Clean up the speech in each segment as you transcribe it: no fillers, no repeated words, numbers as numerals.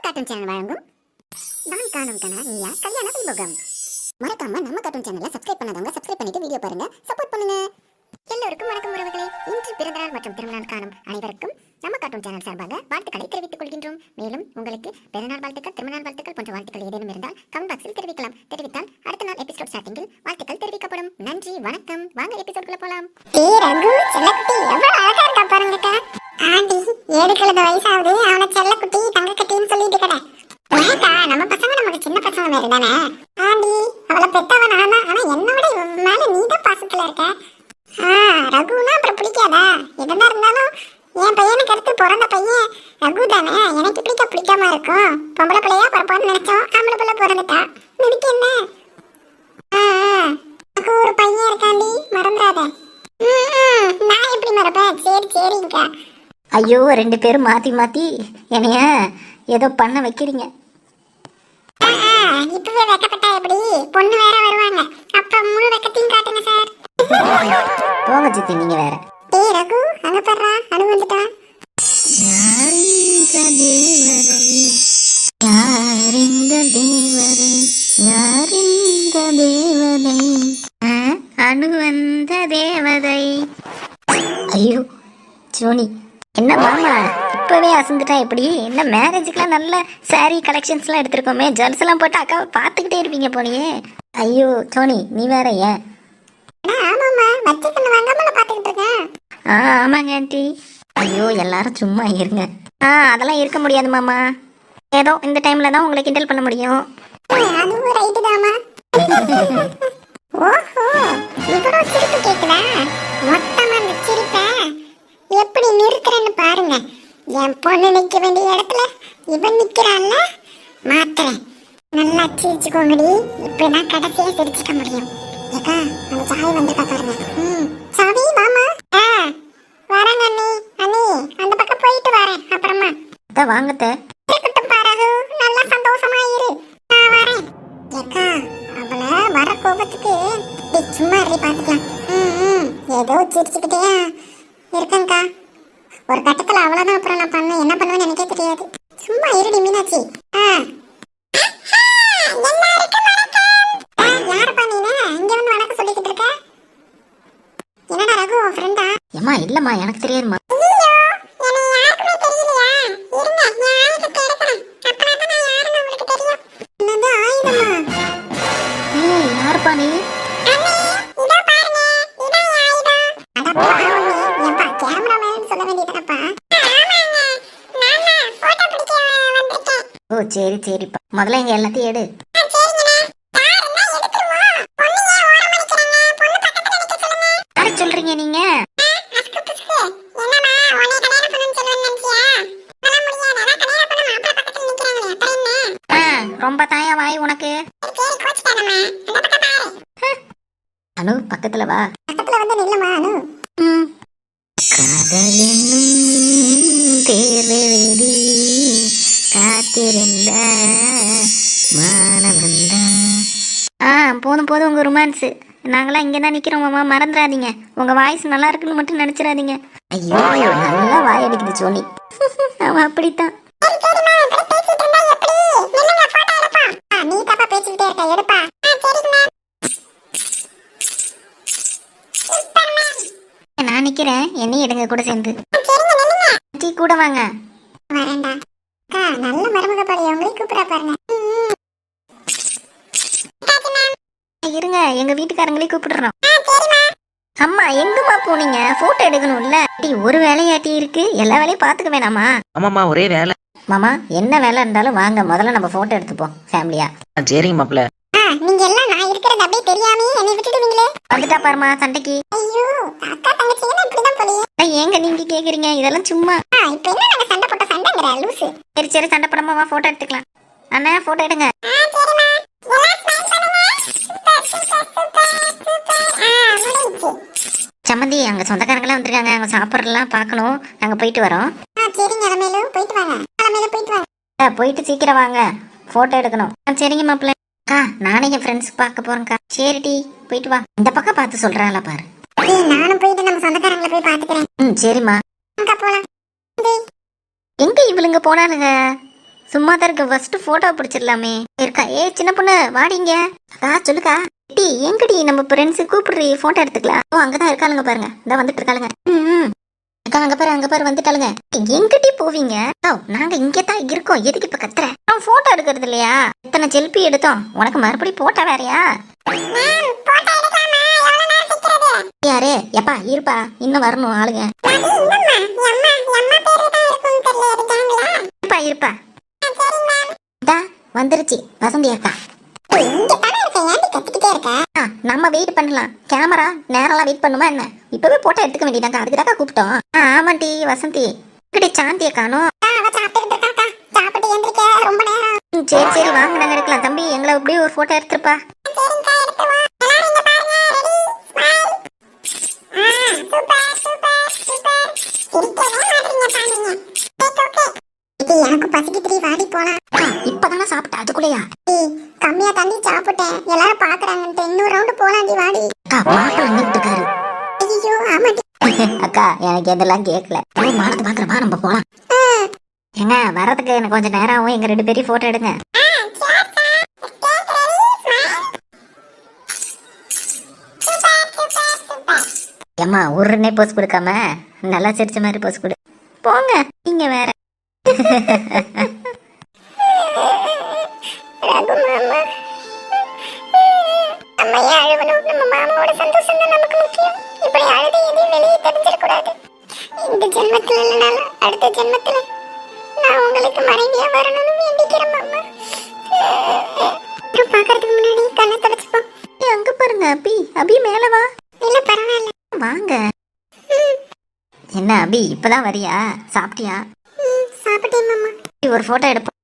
Cartoon channel வழங்கும் நான் காணும் கனா நீயா கல்யாண வைபோகம். மறக்காம நம்ம கார்ட்டூன் சேனலை சப்ஸ்கிரைப் பண்ணாதவங்க சப்ஸ்கிரைப் பண்ணிட்டு வீடியோ பாருங்க, சப்போர்ட் பண்ணுங்க. எல்லோருக்கும் வணக்கம் உறவுகளே. இன்று பிறந்தநாள் மற்றும் திருமணம் காணும் அனைவருக்கும் நம்ம கார்ட்டூன் சேனல் சார்பாக வாழ்த்துக்களை தெரிவித்துக் கொள்கின்றோம். மேலும் உங்களுக்கு பிறந்தநாள் வாழ்த்துக்கள், திருமணநாள் வாழ்த்துக்கள் போன்ற வாழ்த்துக்கள் ஏதேனும் இருந்தால் கமெண்ட் பாக்ஸில் தெரிவிக்கலாம். தெரிவித்தால் அடுத்த நாள் எபிசோட் ஸ்டார்டிங்கில் வாழ்த்துக்கள் தெரிவிக்கப்படும். நன்றி, வணக்கம். வாங்க எபிசோட்குள்ள போலாம். ரகு செல்லக்குட்டி எவ்வளவு அழகா இருக்கா பாருங்கக்கா. ஆண்டி 7 கிழமை வயசாகுது, அவனை செல்லக்குட்டி தங்கக்கட்டின்னு சொல்லிட்டு கடை. நம்ம பசங்க நமக்கு சின்ன பசங்க மாதிரி தானே ஆண்டி. அவளை பெத்தவன் ஆனா என்னோட மேல நீதான் பாசத்துல இருக்க. ரகுனா அப்புறம் பிடிக்காதா? எதனா இருந்தாலும் என் பையனுக்கு அடுத்து பிறந்த பையன் ரகு தானே. எனக்கு பிடிக்காம இருக்கும். பொம்பளை பிள்ளையா பிறப்பான்னு நினைச்சோம், ஆம்பளை பிள்ளை பிறந்துட்டா. இதுக்கு என்ன? எனக்கு ஒரு பையன் இருக்காண்டி, மறந்துடாத. நான் எப்படி மறப்பேன்? சரிங்கக்கா. ஐயோ, 2 பேரும் மாத்தி என்னைய ஏதோ பண்ண வைக்கிறீங்க. இப்பவே வெக்கப்பட்டா எப்படி? பொண்ணு வேற வருவாங்க, அப்ப முழு வெக்கத்தையும் காட்டுங்க சார். போங்க சித்தி, நீங்க வேற. டேய் ரகு, அங்க பாருடா, அனு வந்துட்டான். அனு வந்த தேவதை. ஐயோ சோனி, என்ன மாமா இப்பவே அசந்துட்டா எப்படி? என்ன மேரேஜுக்குலாம் நல்ல சாரீ கலெக்ஷன்ஸ்லாம் எடுத்திருக்கோமே, ஜுவல்ஸ் எல்லாம் போட்டு அக்காவை பார்த்துக்கிட்டே இருப்பீங்க போனியே. ஐயோ சோனி, நீ வேற ஏன்? ஆமாங்க ஆண்டி. ஐயோ எல்லாரும் சும்மா இருங்க. அதெல்லாம் இருக்க முடியாது மாமா. ஏதோ இந்த டைம்ல தான் உங்களை கிண்டல் பண்ண முடியும். எப்படி நிறுத்துறேன்னு பாருங்க. என் பொண்ணு நிக்க வேண்டிய இடத்துல இவன் நிக்கிறான்ல, மாத்துறேன். நல்லா சிரிச்சுக்கோங்கடி. இப்படிதான் கடைசியா சிரிச்சுக்க முடியும். ஏக்கா, அந்த சாவி வந்திருக்கா பாருங்க. சாவி மாமா. வரேங்க அண்ணி. அண்ணி அந்த பக்கம் போயிட்டு வரேன் அப்புறமா. வாங்கத்த பாரு, நல்லா சந்தோஷமா இரு. நான் வரேன். ஏக்கா, அவளை வர கோபத்துக்கு சும்மா இரு, பாத்துக்கலாம். ஏதோ சிரிச்சுக்கிட்டே இருக்கேன்க்கா. ஒரு கட்டத்துல அவ்வளவுதான். அப்புறம் நான் பண்ண என்ன பண்ணுவேன்னு எனக்கே தெரியாது. சும்மா இருடி மீனாட்சி. யாருப்பா நீங்க இங்க வந்து வணக்கம் சொல்லிக்கிட்டு இருக்க? என்னடா ரகு, உன் ஃப்ரெண்டா? ஏமா இல்லம்மா, எனக்கு தெரியாதுமா. யாருப்பா நீ? ஓ சரி சரிப்பா, முதல்ல இங்க எல்லாத்தையும் எடு. யாரை சொல்றீங்க நீங்க? ரொம்ப தாயா வாய் உனக்கு. அனு பக்கத்துல வா. பக்கத்துல வந்து நில்லுமா அனு. காதல் என்னும் தேர்வெழுதி காத்திருந்த மானவந்தா. போதும் உங்க ரொமான்ஸ். நாங்களாம் இங்கே தான் நிற்கிறோம் மாமா, மறந்துடாதீங்க. உங்க வாய்ஸ் நல்லா இருக்குன்னு மட்டும் நினைச்சிடாதீங்க. ஐயோ நல்லா வாய் அடிக்குது சோனி. அவன் அப்படித்தான். நீ தப்பா பேசிக்கிட்டே இருக்க, எடுப்பா. நான் நிக்கிறேன், என்னையும் எடுங்க கூட சேர்ந்து. டீ கூட வாங்க. வரேன்டா. நல்ல மருமக பாரு, உங்களை கூப்பிடா பாருங்க. இருங்க, எங்க வீட்டுக்காரங்களே கூப்பிடுறோம். அம்மா எங்கம்மா போனீங்க? போட்டோ எடுக்கணும்ல. ஒரு வேலையாட்டி இருக்கு, எல்லா வேலையும் பாத்துக்க வேணாமா? ஆமாம்மா, ஒரே வேலை. மாமா என்ன வேலை இருந்தாலும் வாங்க, முதல்ல நம்ம போட்டோ எடுத்துப்போம் ஃபேமிலியா. சரிங்க மாப்ள. நீங்க எல்லாம் நான் இருக்கிறது அப்படியே தெரியாம என்னை விட்டுடுவீங்களே. வந்துட்டா பாருமா சண்டைக்கு. ஐயோ, அக்கா தங்கச்சிங்க இப்படிதான் போலியே. ஏங்க நீங்க கேக்குறீங்க? இதெல்லாம் சும்மா. இப்போ என்ன நாங்க சண்டை போட்ட சண்டைங்கற லூசு. சரி சண்டை போடாம வா, போட்டோ எடுத்துக்கலாம். அண்ணா போட்டோ எடுங்க. சரிமா, எல்லாம் ஸ்மைல் பண்ணுங்க. சூப்பர். சம்மந்தி, அங்க சொந்தக்காரங்களாம் வந்திருக்காங்க, அங்க சாப்பிடறலாம் பார்க்கணும். நாங்க போயிட்டு வரோம். சரிங்க, அலமேலு போயிட்டு வாங்க. போயிட்டு சீக்கிரம் வாங்க, போட்டோ எடுக்கணும். சரிங்க மாப்பிள்ள. நானே என் ஃப்ரெண்ட்ஸ் பார்க்க போறேன்க்கா. சரிடி, போயிட்டு வா. இந்த பக்கம் பார்த்து சொல்றாங்களா பாரு. நானும் போயிட்டு நம்ம சொந்தக்காரங்களை போய் பாத்துக்கிறேன். சரிம்மா. போலாம். எங்க இவளுங்க போனானுங்க? சும்மா தான் இருக்க, ஃபர்ஸ்ட் போட்டோ பிடிச்சிடலாமே. இருக்கா? சின்ன பொண்ணு வாடிங்க. அக்கா சொல்லுக்கா. டி எங்கடி நம்ம ஃப்ரெண்ட்ஸ் கூப்பிடுறீ, போட்டோ எடுத்துக்கலாம். ஓ அங்கதான் இருக்காளுங்க பாருங்க, இந்த வந்துட்டு இருக்காளுங்க. அக்கா அங்க பாரு வந்துட்டாளுங்க. எங்கடி போவீங்க? நாங்க இங்கே தான் இருக்கோம், எதுக்கு இப்ப கத்துற? நான் போட்டோ எடுக்கிறது இல்லையா? இத்தனை செல்ஃபி எடுத்தோம், உனக்கு மறுபடியும் போட்டோ வேறையா? யாரு? எப்பா இருப்பா, இன்னும் வரணும் ஆளுங்க. இருப்பா வந்துருச்சு வசந்தி அக்கா. நம்ம வெயிட் பண்ணலாம், கேமரா நேரெல்லாம் வெயிட் பண்ணுமா என்ன? இப்பவே போட்டோ எடுத்துக்க வேண்டியதாங்க, அதுக்கு தாக்கா கூப்பிட்டோம். ஆமாண்டி வசந்தி. இப்படி சாந்தியை காணோம். சரி சரி வாங்க, நாங்க எடுக்கலாம். தம்பி எங்களை அப்படியே ஒரு போட்டோ எடுத்துருப்பா. எனக்கு பசிக்குது, வாடி போலாம். இப்பதானே சாப்பிட்ட, அதுக்குள்ளயா? கம்மியா தண்ணி சாப்பிட்டேன், எல்லாரும் பாக்குறாங்கன்ட்டு இன்னொரு ரவுண்டு போலாண்டி, வாடி. அக்கா மாப்பிள்ள வந்துட்டு இருக்காரு. ஐயோ ஆமாடி. அக்கா எனக்கு இதெல்லாம் கேட்கல, மானத்தை பாக்குறமா நம்ம போலாம். ஏங்க வரதுக்கு எனக்கு கொஞ்சம் நேரம் ஆகும், எங்க 2 பேரையும் போட்டோ எடுங்க. ஏம்மா உடனே போஸ் கொடுக்காம நல்லா சிரிச்ச மாதிரி போஸ் கொடு. போங்க நீங்க வேற. இந்த ஜென்மத்துல இல்லைனாலும் அடுத்த ஜென்மத்துல நான் உங்களுக்கு மனைவியா வரணும்னு வேண்டிக்கிறேன் மாமா. பாக்குறதுக்கு முன்னாடி கண்ணை தொடச்சுப்போம். அங்க பாருங்க அபி. அபி மேல வா. இல்ல பரவாயில்ல வாங்க. என்ன அபி இப்பதான் வரியா? சாப்பிட்டியா? சாப்பிட்டேன் மாமா. ஒரு போட்டோ எடுப்போம்.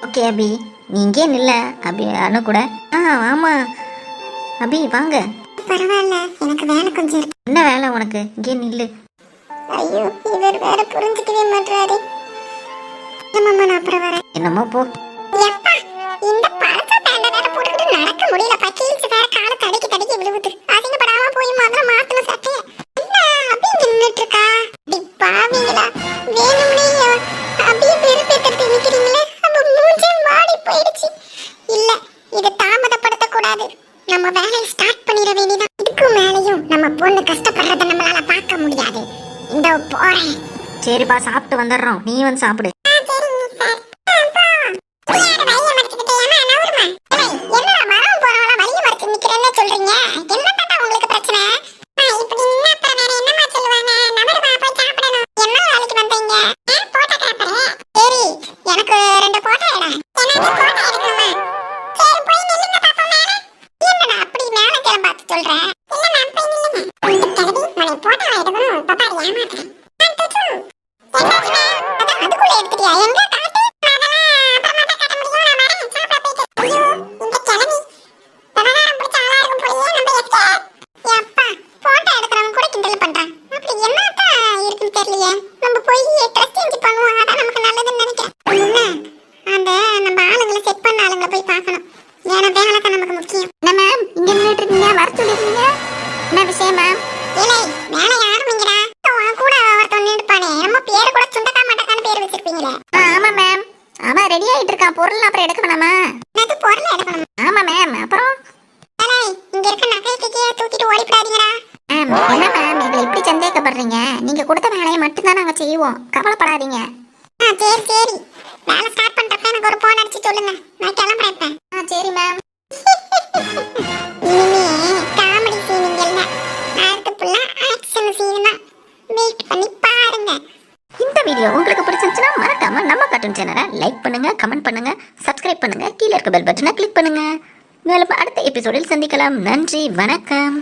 ஓகே அபி, நீ இங்கே நில்ல. அபி அனு கூட. ஆமா அபி வாங்க. பரவாயில்ல, எனக்கு வேலை கொஞ்சம் இருக்கு. என்ன வேலை உனக்கு? இங்கே நில்லு. ஐயோ இவர் வேற புரிஞ்சுக்கவே மாட்டாரு. மாமா நான் அப்புறம் வரேன். என்னமோ போ. எப்பா இந்த பழச பேண்ட வேற போட்டுக்கிட்டு நடக்க முடியல. பக்கீல்ஸ் வேற கால தடிக்கி விழுவுது. அசிங்கப்படாம போய் முதல்ல மாத்தணும் சட்டைய. என்ன அப்படியே நின்னுட்டு இருக்கா? பாவீங்களா வேணும்னே அப்படியே பெருப்பேத்திட்டு நிக்கிறீங்களே. அப்ப மூஞ்சே வாடி போயிடுச்சு. இல்ல இதை தாமதப்படுத்த கூடாது, நம்ம வேலையை ஸ்டார்ட் பண்ணிட வேண்டியதான். இதுக்கு மேலையும் நம்ம பொண்ணு கஷ்டப்படுறத நம்மளால பார்க்க முடியாது. இந்த போறேன். சரிப்பா சாப்பிட்டு வந்துடுறோம், நீ வந்து சாப்பிடு. ரெடி ஆயிட்டு இருக்கான். பொருள் அப்புறம் எடுக்க வேணாமா? பொருள் எடுக்கணும். ஆமா மேம். அப்புறம் இங்க இருக்க நகைக்கே தூக்கிட்டு ஓடிடாதீங்கடா. மேம் என்ன மேம் இதுல இப்படி சந்தேகப்படுறீங்க? நீங்க கொடுத்த வேலையை மட்டும் தான் நாங்க செய்வோம், கவலைப்படாதீங்க. சரி சரி, வேலை ஸ்டார்ட் பண்றப்ப எனக்கு ஒரு போன் அடிச்சு சொல்லுங்க, நான் கிளம்புறேன். சரி மேம். இனிமே காமெடி சீன் இல்ல, அடுத்து ஃபுல்லா ஆக்ஷன் சீன் தான். வெயிட் பண்ணி பாருங்க. இந்த வீடியோ உங்களுக்கு பிடிச்சிருந்துச்சுன்னா மறக்காம நம்ம கார்ட்டூன் சேனலை லைக் பண்ணுங்க, கமெண்ட் பண்ணுங்க, சப்ஸ்கிரைப் பண்ணுங்க, கீழே இருக்க பெல் பட்டனை கிளிக் பண்ணுங்க. மேலும் அடுத்த எபிசோடில் சந்திக்கலாம். நன்றி, வணக்கம்.